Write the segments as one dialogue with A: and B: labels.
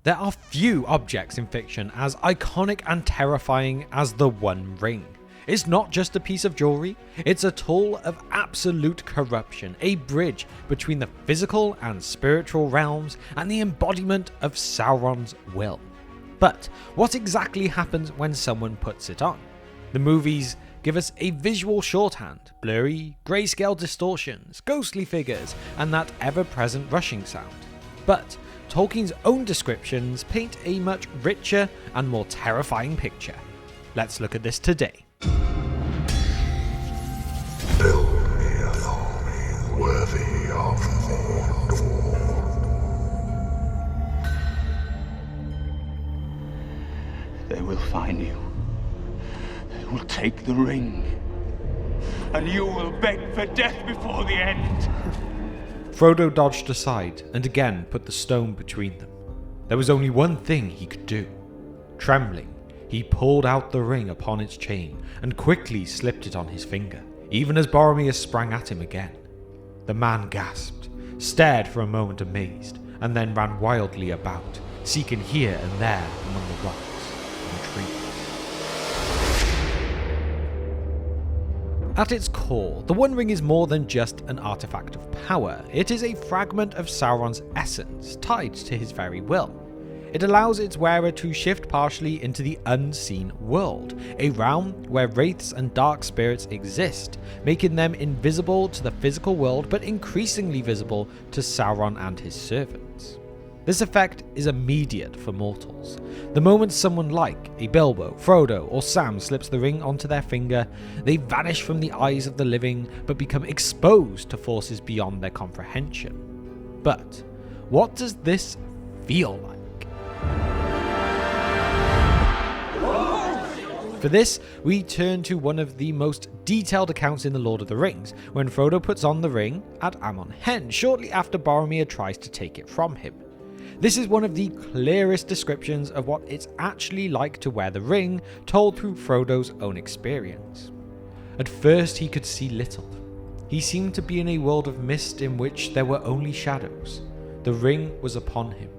A: There are few objects in fiction as iconic and terrifying as the One Ring. It's not just a piece of jewelry, it's a tool of absolute corruption, a bridge between the physical and spiritual realms, and the embodiment of Sauron's will. But what exactly happens when someone puts it on? The movies give us a visual shorthand, blurry, grayscale distortions, ghostly figures, and that ever-present rushing sound. But Tolkien's own descriptions paint a much richer and more terrifying picture. Let's look at this today.
B: Build me a army worthy of Mordor.
C: They will find you. They will take the ring. And you will beg for death before the end.
A: Frodo dodged aside and again put the stone between them. There was only one thing he could do. Trembling, he pulled out the ring upon its chain and quickly slipped it on his finger, even as Boromir sprang at him again. The man gasped, stared for a moment amazed, and then ran wildly about, seeking here and there among the rocks and trees. At its core, the One Ring is more than just an artifact of power. It is a fragment of Sauron's essence, tied to his very will. It allows its wearer to shift partially into the unseen world, a realm where wraiths and dark spirits exist, making them invisible to the physical world but increasingly visible to Sauron and his servants. This effect is immediate for mortals. The moment someone like a Bilbo, Frodo, or Sam slips the ring onto their finger, they vanish from the eyes of the living but become exposed to forces beyond their comprehension. But what does this feel like? For this, we turn to one of the most detailed accounts in The Lord of the Rings, when Frodo puts on the ring at Amon Hen shortly after Boromir tries to take it from him. This is one of the clearest descriptions of what it's actually like to wear the ring, told through Frodo's own experience. At first he could see little. He seemed to be in a world of mist in which there were only shadows. The ring was upon him.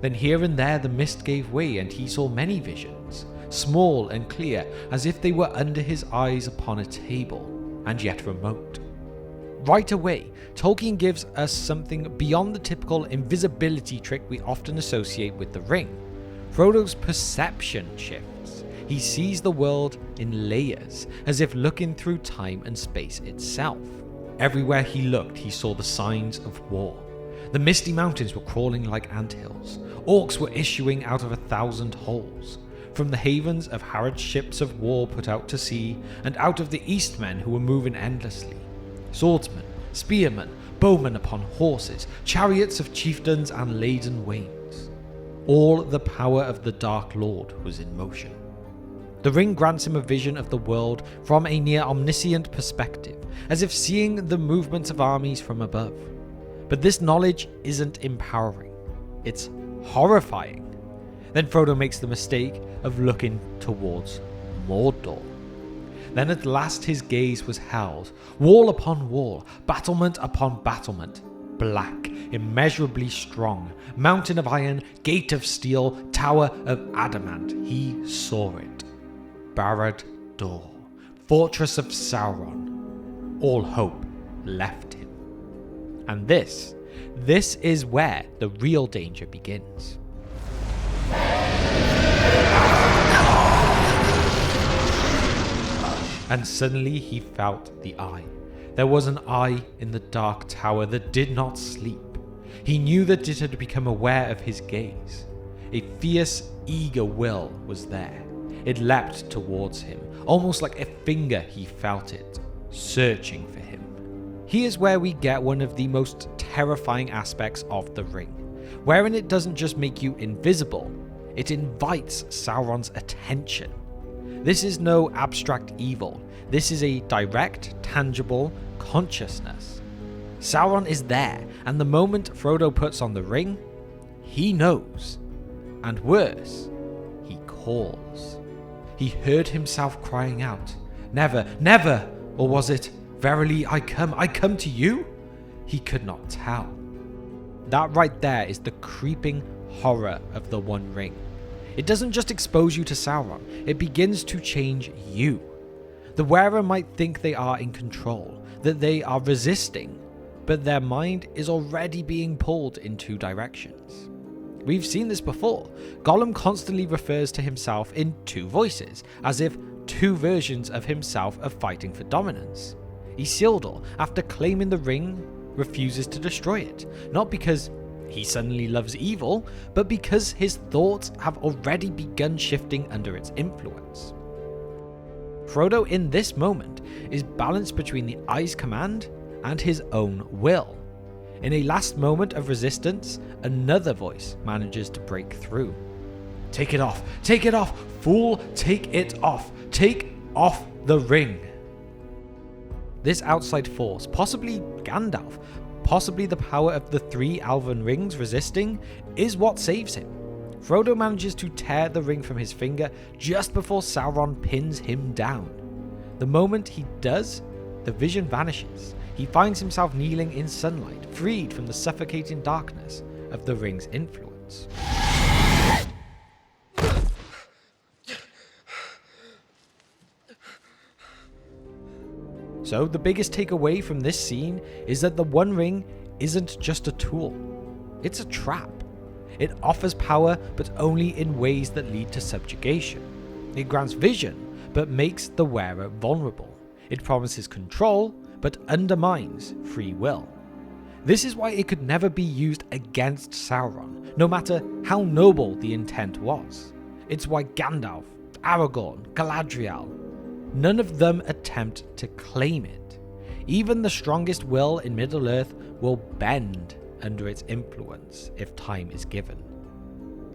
A: Then here and there the mist gave way and he saw many visions, small and clear, as if they were under his eyes upon a table, and yet remote. Right away, Tolkien gives us something beyond the typical invisibility trick we often associate with the ring. Frodo's perception shifts. He sees the world in layers, as if looking through time and space itself. Everywhere he looked, he saw the signs of war. The misty mountains were crawling like anthills. Orcs were issuing out of 1,000 holes. From the havens of Harrod's ships of war put out to sea, and out of the Eastmen who were moving endlessly. Swordsmen, spearmen, bowmen upon horses, chariots of chieftains and laden wains. All the power of the Dark Lord was in motion. The ring grants him a vision of the world from a near omniscient perspective, as if seeing the movements of armies from above. But this knowledge isn't empowering, it's horrifying. Then Frodo makes the mistake of looking towards Mordor. Then at last his gaze was held, wall upon wall, battlement upon battlement, black, immeasurably strong, mountain of iron, gate of steel, tower of adamant. He saw it. Barad-dûr, fortress of Sauron. All hope left him. And this is where the real danger begins. And suddenly he felt the eye. There was an eye in the dark tower that did not sleep. He knew that it had become aware of his gaze. A fierce, eager will was there. It leapt towards him, almost like a finger he felt it, searching for him. Here's where we get one of the most terrifying aspects of the ring, wherein it doesn't just make you invisible, it invites Sauron's attention. This is no abstract evil. This is a direct, tangible consciousness. Sauron is there, and the moment Frodo puts on the ring, he knows. And worse, he calls. He heard himself crying out, "Never, never!" Or was it, "Verily I come to you?" He could not tell. That right there is the creeping horror of the One Ring. It doesn't just expose you to Sauron, it begins to change you. The wearer might think they are in control, that they are resisting, but their mind is already being pulled in two directions. We've seen this before. Gollum constantly refers to himself in two voices, as if two versions of himself are fighting for dominance. Isildur, after claiming the ring, refuses to destroy it, not because he suddenly loves evil, but because his thoughts have already begun shifting under its influence. Frodo in this moment is balanced between the Eye's command and his own will. In a last moment of resistance, another voice manages to break through. Take it off, fool, take it off the ring. This outside force, possibly Gandalf, possibly the power of the three elven rings resisting, is what saves him. Frodo manages to tear the ring from his finger just before Sauron pins him down. The moment he does, the vision vanishes. He finds himself kneeling in sunlight, freed from the suffocating darkness of the ring's influence. So the biggest takeaway from this scene is that the One Ring isn't just a tool, it's a trap. It offers power, but only in ways that lead to subjugation. It grants vision, but makes the wearer vulnerable. It promises control, but undermines free will. This is why it could never be used against Sauron, no matter how noble the intent was. It's why Gandalf, Aragorn, Galadriel, none of them attempt to claim it. Even the strongest will in Middle-earth will bend under its influence if time is given.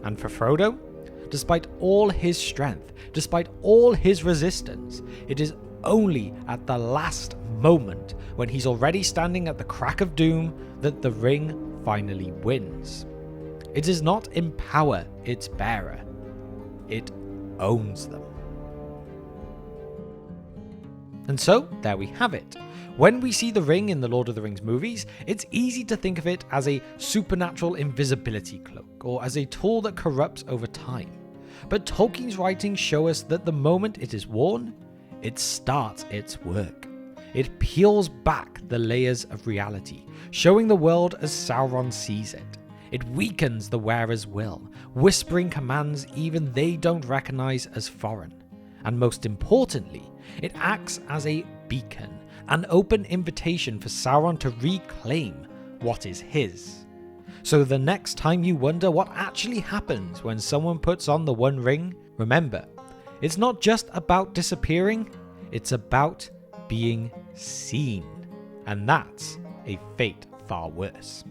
A: And for Frodo, despite all his strength, despite all his resistance, it is only at the last moment, when he's already standing at the crack of doom, that the ring finally wins. It does not empower its bearer, it owns them. And so, there we have it. When we see the ring in the Lord of the Rings movies, it's easy to think of it as a supernatural invisibility cloak, or as a tool that corrupts over time. But Tolkien's writings show us that the moment it is worn, it starts its work. It peels back the layers of reality, showing the world as Sauron sees it. It weakens the wearer's will, whispering commands even they don't recognize as foreign. And most importantly, it acts as a beacon, an open invitation for Sauron to reclaim what is his. So the next time you wonder what actually happens when someone puts on the One Ring, remember, it's not just about disappearing, it's about being seen. And that's a fate far worse.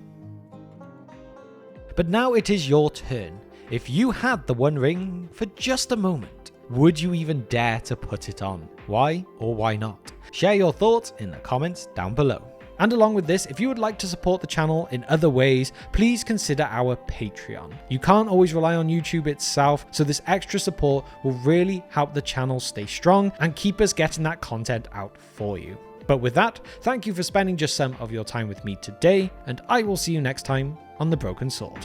A: But now it is your turn. If you had the One Ring for just a moment, would you even dare to put it on? Why or why not? Share your thoughts in the comments down below. And along with this, if you would like to support the channel in other ways, please consider our Patreon. You can't always rely on YouTube itself, so this extra support will really help the channel stay strong and keep us getting that content out for you. But with that, thank you for spending just some of your time with me today, and I will see you next time on The Broken Sword.